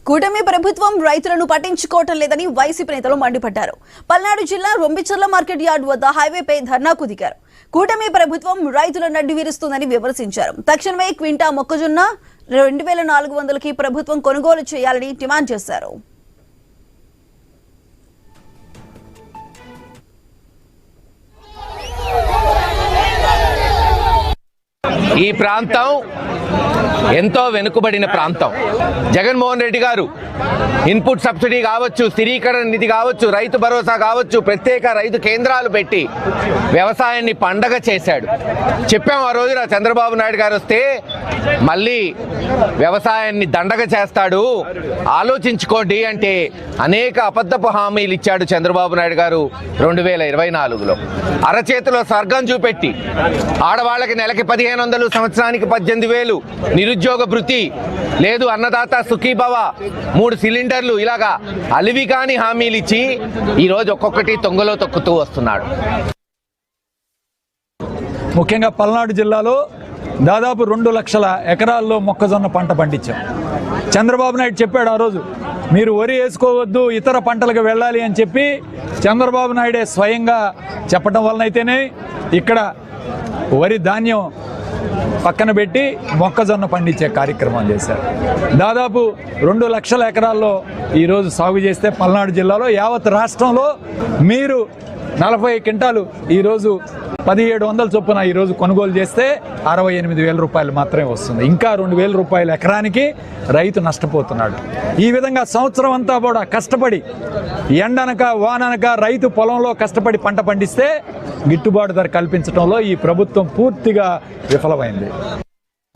కూటమి ప్రభుత్వం రైతులను పట్టించుకోవటం లేదని వైసీపీ నేతలు మండిపడ్డారు. పల్నాడు జిల్లా రొంబిచర్ల మార్కెట్ యార్డ్ వద్ద హైవేపై ధర్నాకు దిగారు. కూటమి ప్రభుత్వం రైతుల నడ్డి వీరుస్తుందని విమర్శించారు. తక్షణమే క్వింటా మొక్కజొన్న 2400కి ప్రభుత్వం కొనుగోలు చేయాలని డిమాండ్ చేశారు. ఈ ప్రాంతం ఎంతో వెనుకబడిన ప్రాంతం. జగన్మోహన్ రెడ్డి గారు ఇన్పుట్ సబ్సిడీ కావచ్చు, స్థిరీకరణ నిధి కావచ్చు, రైతు భరోసా కావచ్చు, ప్రత్యేక రైతు కేంద్రాలు పెట్టి వ్యవసాయాన్ని పండగ చేశాడు. చెప్పాము ఆ రోజున చంద్రబాబు నాయుడు గారు వస్తే మళ్ళీ వ్యవసాయాన్ని దండగ చేస్తాడు, ఆలోచించుకోండి అంటే అనేక అబద్ధపు హామీలు ఇచ్చాడు చంద్రబాబు నాయుడు గారు 2024లో. అరచేతిలో స్వర్గం చూపెట్టి ఆడవాళ్ళకి నెలకి 1500, సంవత్సరానికి 18,000, నిరుద్యోగ భృతి లేదు, అన్నదాత సుఖీభవ, 3 సిలిండర్లు, ఇలాగా అలివి కాని హామీలు ఇచ్చి ఈరోజు ఒక్కొక్కటి తొంగలో తొక్కుతూ వస్తున్నాడు. ముఖ్యంగా పల్నాడు జిల్లాలో దాదాపు 2 లక్షల ఎకరాల్లో మొక్కజొన్న పంట పండించాం. చంద్రబాబు నాయుడు చెప్పాడు ఆ రోజు, మీరు వరి వేసుకోవద్దు, ఇతర పంటలకు వెళ్ళాలి అని చెప్పి చంద్రబాబు నాయుడే స్వయంగా చెప్పడం వలనైతేనే ఇక్కడ వరి ధాన్యం పక్కన పెట్టి మొక్కజొన్న పండించే కార్యక్రమం చేశారు. దాదాపు 2 లక్షల ఎకరాల్లో ఈరోజు సాగు చేస్తే పల్నాడు జిల్లాలో యావత్ రాష్ట్రంలో మీరు 40 క్వింటాలు ఈరోజు 1700 చొప్పున ఈరోజు కొనుగోలు చేస్తే 68,000 రూపాయలు మాత్రమే వస్తుంది. ఇంకా 2,000 రూపాయలు ఎకరానికి రైతు నష్టపోతున్నాడు. ఈ విధంగా సంవత్సరం అంతా కూడా కష్టపడి ఎండనక వాననక రైతు పొలంలో కష్టపడి పంట పండిస్తే గిట్టుబాటు ధర కల్పించడంలో ఈ ప్రభుత్వం పూర్తిగా విఫలమైంది.